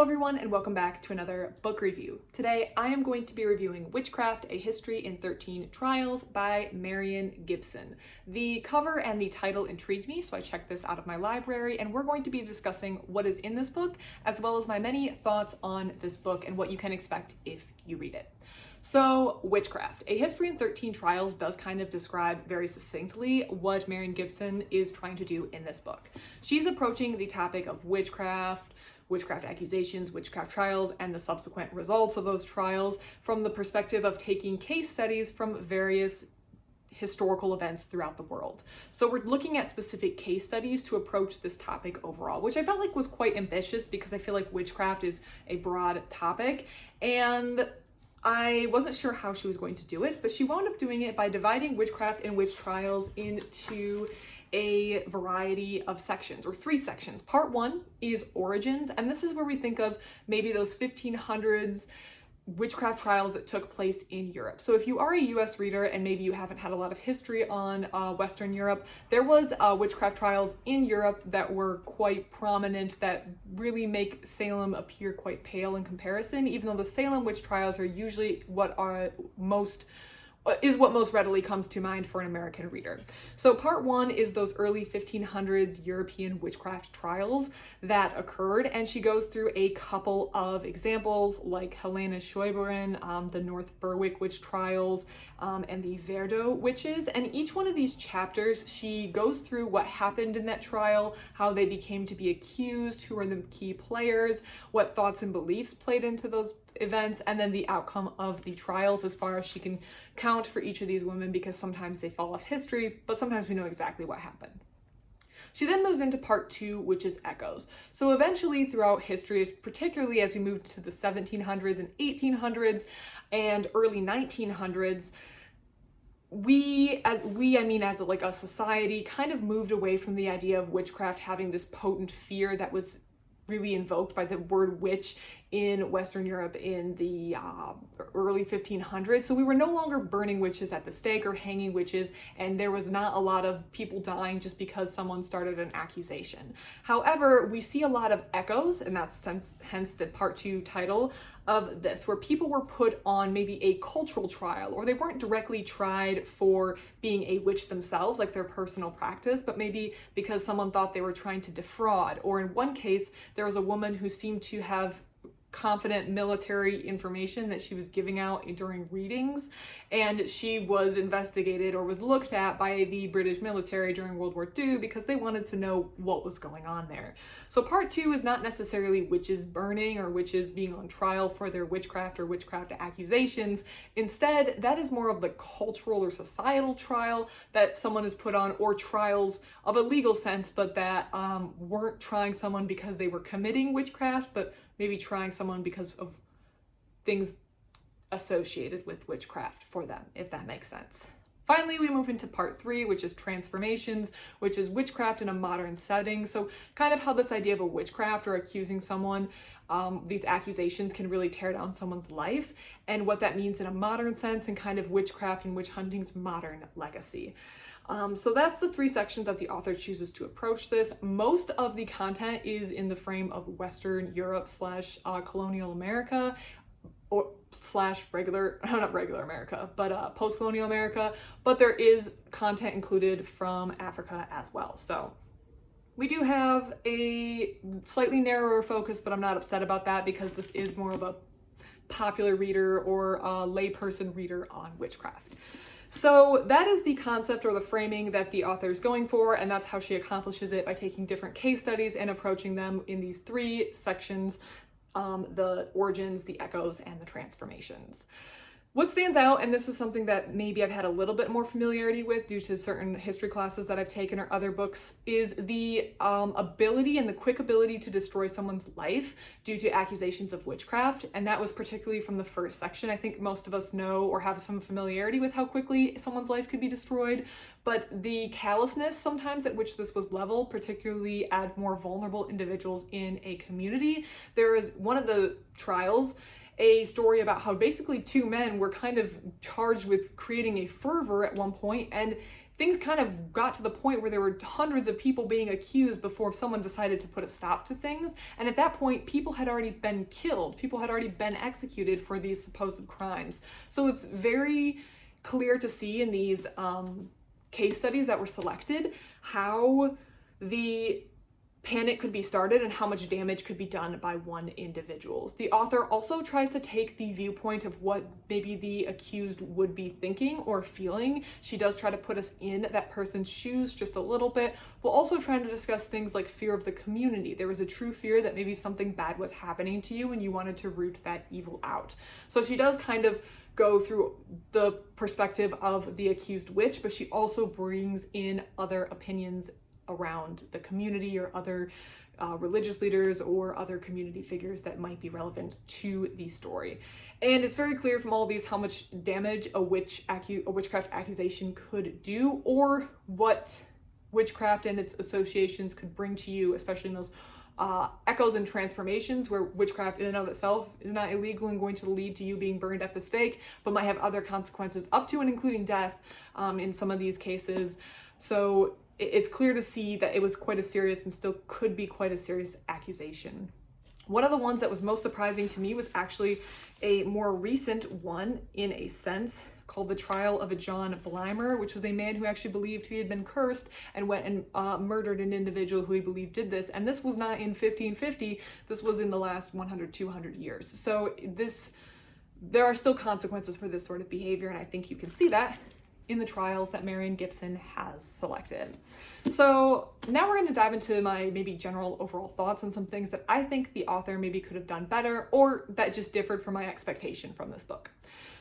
everyone, and welcome back to another book review. Today I am going to be reviewing Witchcraft, A History in 13 Trials by Marion Gibson. The cover and the title intrigued me, so I checked this out of my library, and we're going to be discussing what is in this book, as well as my many thoughts on this book and what you can expect if you read it. So, Witchcraft, A History in 13 Trials does kind of describe very succinctly what Marion Gibson is trying to do in this book. She's approaching the topic of witchcraft accusations, witchcraft trials, and the subsequent results of those trials from the perspective of taking case studies from various historical events throughout the world. So we're looking at specific case studies to approach this topic overall, which I felt like was quite ambitious because I feel like witchcraft is a broad topic, and I wasn't sure how she was going to do it, but she wound up doing it by dividing witchcraft and witch trials into a variety of sections, or 3 sections. Part 1 is origins, and this is where we think of maybe those 1500s witchcraft trials that took place in Europe. So if you are a US reader and maybe you haven't had a lot of history on Western Europe, there was witchcraft trials in Europe that were quite prominent that really make Salem appear quite pale in comparison, even though the Salem witch trials are usually what most readily comes to mind for an American reader. So part 1 is those early 1500s European witchcraft trials that occurred, and she goes through a couple of examples like Helena Scheuberin, the North Berwick witch trials, and the Verdo witches. And each one of these chapters, she goes through what happened in that trial, how they became to be accused, who are the key players, what thoughts and beliefs played into those events, and then the outcome of the trials as far as she can count for each of these women, because sometimes they fall off history, but sometimes we know exactly what happened. She then moves into part 2, which is echoes. So eventually throughout history, particularly as we moved to the 1700s and 1800s and early 1900s, as a society, kind of moved away from the idea of witchcraft having this potent fear that was really invoked by the word witch in Western Europe in the early 1500s. So we were no longer burning witches at the stake or hanging witches, and there was not a lot of people dying just because someone started an accusation. However, we see a lot of echoes, and that's hence the part 2 title of this, where people were put on maybe a cultural trial, or they weren't directly tried for being a witch themselves, like their personal practice, but maybe because someone thought they were trying to defraud. Or in one case, there was a woman who seemed to have confident military information that she was giving out during readings, and she was investigated or was looked at by the British military during World War II because they wanted to know what was going on there. So part 2 is not necessarily witches burning or witches being on trial for their witchcraft or witchcraft accusations. Instead, that is more of the cultural or societal trial that someone is put on, or trials of a legal sense, but that weren't trying someone because they were committing witchcraft, but maybe trying someone because of things associated with witchcraft for them, if that makes sense. Finally, we move into part 3, which is transformations, which is witchcraft in a modern setting. So kind of how this idea of a witchcraft or accusing someone, these accusations can really tear down someone's life, and what that means in a modern sense, and kind of witchcraft and witch hunting's modern legacy. So that's the 3 sections that the author chooses to approach this. Most of the content is in the frame of Western Europe / colonial America, or not regular America, but post-colonial America, but there is content included from Africa as well. So we do have a slightly narrower focus, but I'm not upset about that because this is more of a popular reader or a layperson reader on witchcraft. So that is the concept or the framing that the author is going for, and that's how she accomplishes it, by taking different case studies and approaching them in these 3 sections, the origins, the echoes, and the transformations. What stands out, and this is something that maybe I've had a little bit more familiarity with due to certain history classes that I've taken or other books, is the ability and the quick ability to destroy someone's life due to accusations of witchcraft. And that was particularly from the first section. I think most of us know or have some familiarity with how quickly someone's life could be destroyed, but the callousness sometimes at which this was leveled, particularly at more vulnerable individuals in a community. There is one of the trials, a story about how basically 2 men were kind of charged with creating a fervor at one point, and things kind of got to the point where there were hundreds of people being accused before someone decided to put a stop to things. And at that point, people had already been killed. People had already been executed for these supposed crimes. So it's very clear to see in these case studies that were selected how the panic could be started and how much damage could be done by one individual. The author also tries to take the viewpoint of what maybe the accused would be thinking or feeling. She does try to put us in that person's shoes just a little bit, while also trying to discuss things like fear of the community. There was a true fear that maybe something bad was happening to you and you wanted to root that evil out. So she does kind of go through the perspective of the accused witch, but she also brings in other opinions around the community or other religious leaders or other community figures that might be relevant to the story. And it's very clear from all of these how much damage a witchcraft accusation could do, or what witchcraft and its associations could bring to you, especially in those echoes and transformations, where witchcraft in and of itself is not illegal and going to lead to you being burned at the stake, but might have other consequences up to and including death in some of these cases. So it's clear to see that it was quite a serious and still could be quite a serious accusation. One of the ones that was most surprising to me was actually a more recent one, in a sense, called the trial of a John Blymer, which was a man who actually believed he had been cursed and went and murdered an individual who he believed did this. And this was not in 1550, this was in the last 100, 200 years. So there are still consequences for this sort of behavior, and I think you can see that in the trials that Marion Gibson has selected. So now we're going to dive into my maybe general overall thoughts on some things that I think the author maybe could have done better, or that just differed from my expectation from this book.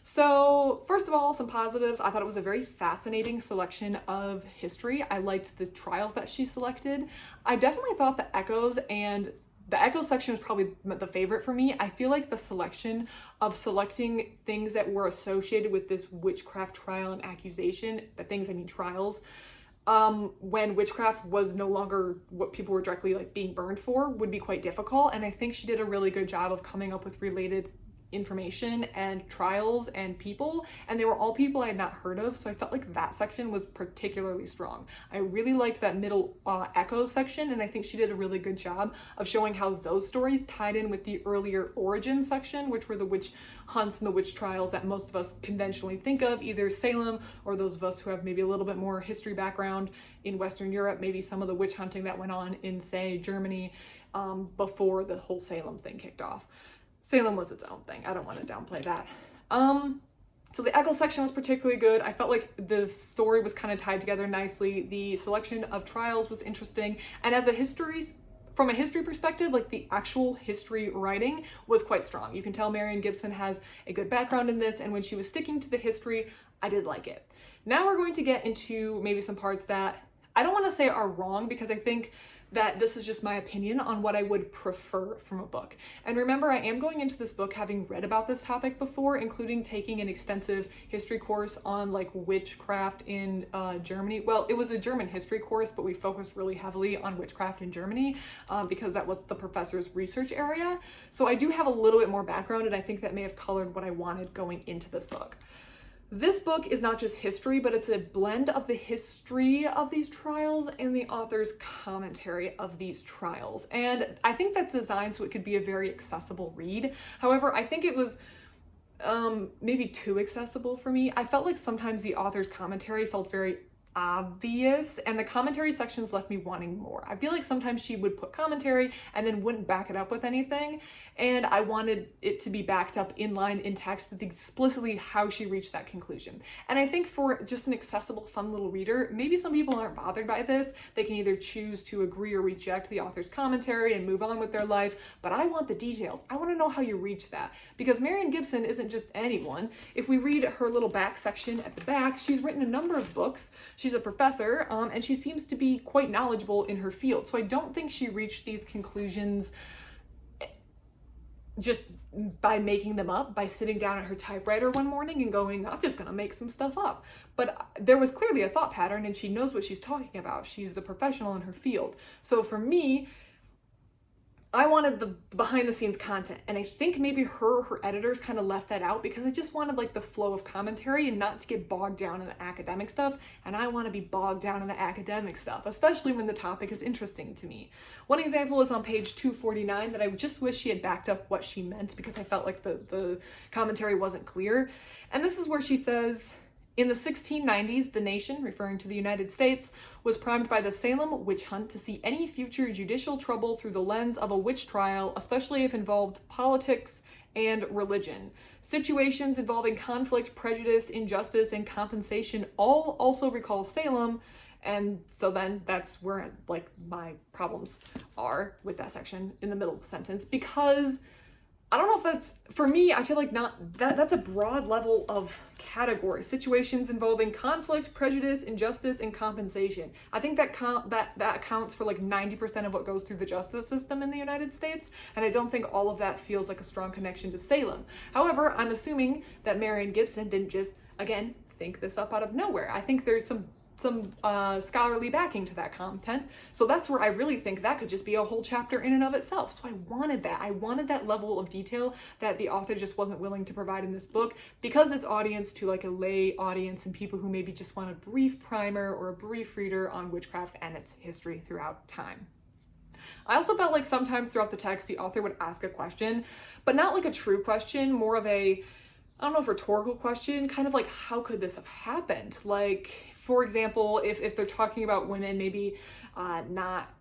So first of all, some positives. I thought it was a very fascinating selection of history. I liked the trials that she selected. I definitely thought the echoes and the echo section was probably the favorite for me. I feel like the selecting things that were associated with this witchcraft trial and accusation, trials, when witchcraft was no longer what people were directly being burned for, would be quite difficult. And I think she did a really good job of coming up with related information and trials and people, and they were all people I had not heard of, so I felt like that section was particularly strong. I really liked that middle echo section, and I think she did a really good job of showing how those stories tied in with the earlier origin section, which were the witch hunts and the witch trials that most of us conventionally think of, either Salem, or those of us who have maybe a little bit more history background in Western Europe, maybe some of the witch hunting that went on in, say, Germany before the whole Salem thing kicked off. Salem was its own thing. I don't want to downplay that. So the echo section was particularly good. I felt like the story was kind of tied together nicely. The selection of trials was interesting. And from a history perspective, the actual history writing was quite strong. You can tell Marion Gibson has a good background in this, and when she was sticking to the history, I did like it. Now we're going to get into maybe some parts that I don't want to say are wrong, because I think that this is just my opinion on what I would prefer from a book. And remember, I am going into this book having read about this topic before, including taking an extensive history course on witchcraft in Germany. Well, it was a German history course, but we focused really heavily on witchcraft in Germany because that was the professor's research area. So I do have a little bit more background, and I think that may have colored what I wanted going into this book. This book is not just history, but it's a blend of the history of these trials and the author's commentary of these trials. And I think that's designed so it could be a very accessible read. However, I think it was maybe too accessible for me. I felt like sometimes the author's commentary felt very obvious, and the commentary sections left me wanting more. I feel like sometimes she would put commentary and then wouldn't back it up with anything, and I wanted it to be backed up in line in text with explicitly how she reached that conclusion. And I think for just an accessible, fun little reader, maybe some people aren't bothered by this. They can either choose to agree or reject the author's commentary and move on with their life, but I want the details. I want to know how you reach that, because Marion Gibson isn't just anyone. If we read her little back section at the back, she's written a number of books. She's a professor, and she seems to be quite knowledgeable in her field. So I don't think she reached these conclusions just by making them up, by sitting down at her typewriter one morning and going, I'm just gonna make some stuff up. But there was clearly a thought pattern, and she knows what she's talking about. She's a professional in her field. So for me, I wanted the behind the scenes content, and I think maybe her editors kind of left that out because I just wanted like the flow of commentary and not to get bogged down in the academic stuff, and I want to be bogged down in the academic stuff, especially when the topic is interesting to me. One example is on page 249 that I just wish she had backed up what she meant because I felt like the commentary wasn't clear. And this is where she says, in the 1690s, the nation, referring to the United States, was primed by the Salem witch hunt to see any future judicial trouble through the lens of a witch trial, especially if involved politics and religion. Situations involving conflict, prejudice, injustice, and compensation all also recall Salem, and so then that's where like my problems are with that section in the middle of the sentence, because I don't know if that's, for me, I feel like that's a broad level of category. Situations involving conflict, prejudice, injustice, and compensation. I think that accounts for like 90% of what goes through the justice system in the United States, and I don't think all of that feels like a strong connection to Salem. However, I'm assuming that Marion Gibson didn't just, again, think this up out of nowhere. I think there's some scholarly backing to that content. So that's where I really think that could just be a whole chapter in and of itself. So I wanted that. I wanted that level of detail that the author just wasn't willing to provide in this book, because it's audience to like a lay audience and people who maybe just want a brief primer or a brief reader on witchcraft and its history throughout time. I also felt like sometimes throughout the text, the author would ask a question, but not like a true question, more of a, I don't know, rhetorical question, kind of like, how could this have happened? Like, for example, if they're talking about women maybe not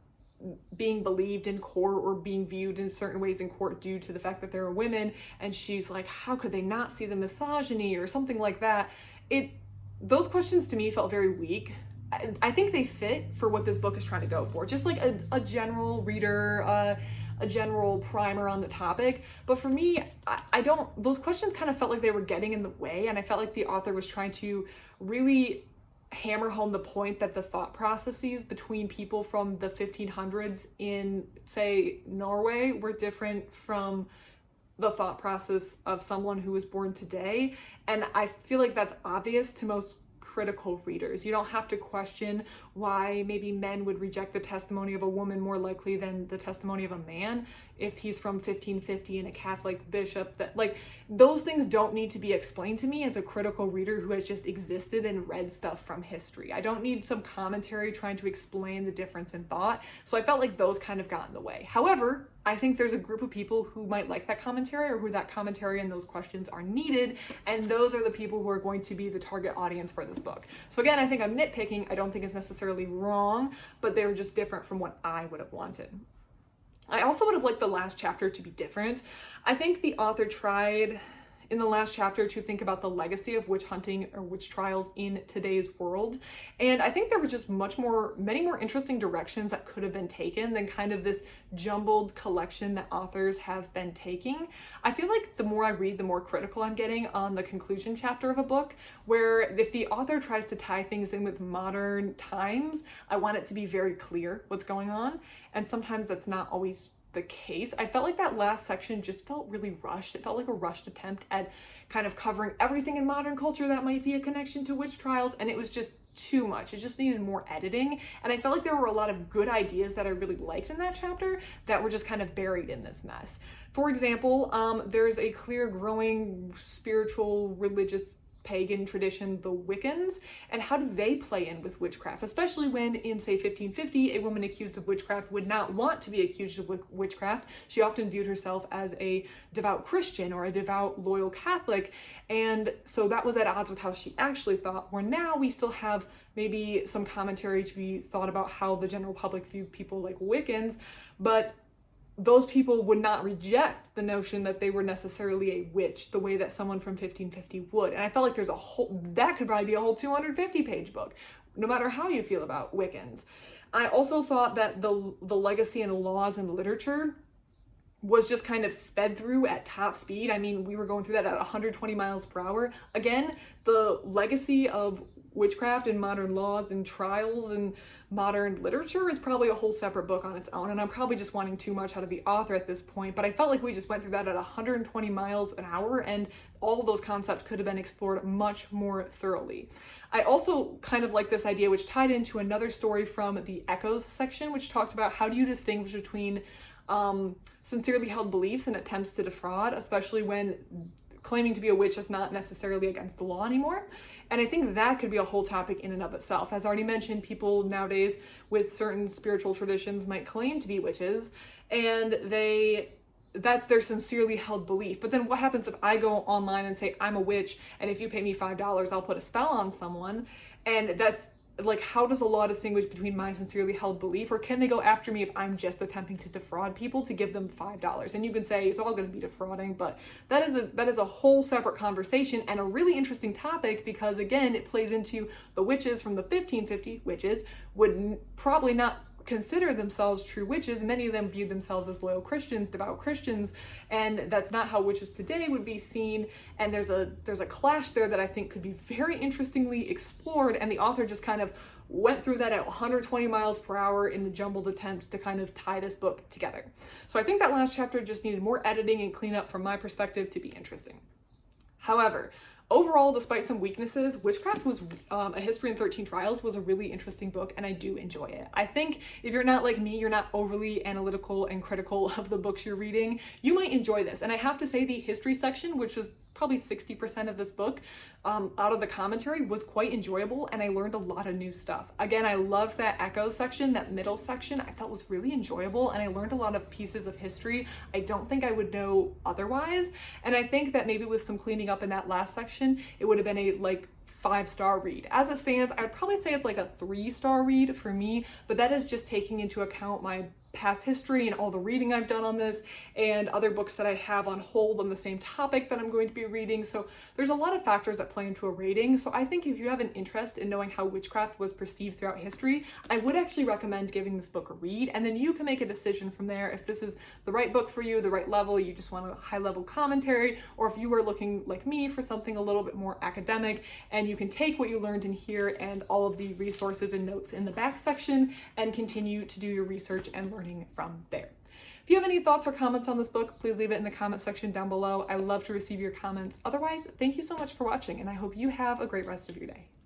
being believed in court or being viewed in certain ways in court due to the fact that they're women, and she's like, how could they not see the misogyny or something like that? Those questions to me felt very weak. I think they fit for what this book is trying to go for, just like a general reader, a general primer on the topic. But for me, those questions kind of felt like they were getting in the way, and I felt like the author was trying to really hammer home the point that the thought processes between people from the 1500s in, say, Norway were different from the thought process of someone who was born today. And I feel like that's obvious to most critical readers. You don't have to question why maybe men would reject the testimony of a woman more likely than the testimony of a man if he's from 1550 and a Catholic bishop. That, like, those things don't need to be explained to me as a critical reader who has just existed and read stuff from history. I don't need some commentary trying to explain the difference in thought. So I felt like those kind of got in the way. However, I think there's a group of people who might like that commentary, or who that commentary and those questions are needed, and those are the people who are going to be the target audience for this book. So again, I think I'm nitpicking. I don't think it's necessarily wrong, but they were just different from what I would have wanted. I also would have liked the last chapter to be different. I think the author tried in the last chapter to think about the legacy of witch hunting or witch trials in today's world. And I think there were just many more interesting directions that could have been taken than kind of this jumbled collection that authors have been taking. I feel like the more I read, the more critical I'm getting on the conclusion chapter of a book, where if the author tries to tie things in with modern times, I want it to be very clear what's going on. And sometimes that's not always the case. I felt like that last section just felt really rushed. It felt like a rushed attempt at kind of covering everything in modern culture that might be a connection to witch trials, and it was just too much. It just needed more editing, and I felt like there were a lot of good ideas that I really liked in that chapter that were just kind of buried in this mess. For example, there's a clear growing spiritual religious pagan tradition, the Wiccans, and how do they play in with witchcraft, especially when in, say, 1550, a woman accused of witchcraft would not want to be accused of witchcraft. She often viewed herself as a devout Christian or a devout loyal Catholic, and so that was at odds with how she actually thought, where now we still have maybe some commentary to be thought about how the general public viewed people like Wiccans, but those people would not reject the notion that they were necessarily a witch the way that someone from 1550 would. And I felt like that could probably be a whole 250-page book, no matter how you feel about Wiccans. I also thought that the legacy and laws and literature was just kind of sped through at top speed. I mean, we were going through that at 120 miles per hour. Again, the legacy of witchcraft and modern laws and trials and modern literature is probably a whole separate book on its own, and I'm probably just wanting too much out of the author at this point, but I felt like we just went through that at 120 miles an hour, and all of those concepts could have been explored much more thoroughly. I also kind of like this idea, which tied into another story from the Echoes section, which talked about how do you distinguish between sincerely held beliefs and attempts to defraud, especially when claiming to be a witch is not necessarily against the law anymore. And I think that could be a whole topic in and of itself. As already mentioned, people nowadays with certain spiritual traditions might claim to be witches, and that's their sincerely held belief. But then what happens if I go online and say I'm a witch, and if you pay me $5, I'll put a spell on someone? And that's like, how does the law distinguish between my sincerely held belief, or can they go after me if I'm just attempting to defraud people to give them $5? And you can say it's all going to be defrauding, but that is a whole separate conversation and a really interesting topic, because again, it plays into the witches from the 1550 witches would probably not consider themselves true witches. Many of them viewed themselves as loyal Christians, devout Christians, and that's not how witches today would be seen. And there's a clash there that I think could be very interestingly explored, and the author just kind of went through that at 120 miles per hour in the jumbled attempt to kind of tie this book together. So I think that last chapter just needed more editing and cleanup from my perspective to be interesting. However, overall, despite some weaknesses, Witchcraft was A History in 13 Trials was a really interesting book, and I do enjoy it. I think if you're not like me, you're not overly analytical and critical of the books you're reading, you might enjoy this. And I have to say, the history section, which was probably 60% of this book, out of the commentary, was quite enjoyable, and I learned a lot of new stuff. Again, I loved that echo section, that middle section. I thought was really enjoyable, and I learned a lot of pieces of history I don't think I would know otherwise. And I think that maybe with some cleaning up in that last section, it would have been a 5-star read. As it stands, I would probably say it's like a 3-star read for me, but that is just taking into account my past history and all the reading I've done on this and other books that I have on hold on the same topic that I'm going to be reading. So there's a lot of factors that play into a rating. So I think if you have an interest in knowing how witchcraft was perceived throughout history, I would actually recommend giving this book a read, and then you can make a decision from there if this is the right book for you, the right level, you just want a high-level commentary, or if you are looking like me for something a little bit more academic, and you can take what you learned in here and all of the resources and notes in the back section and continue to do your research and learning from there. If you have any thoughts or comments on this book, please leave it in the comment section down below. I love to receive your comments. Otherwise, thank you so much for watching, and I hope you have a great rest of your day.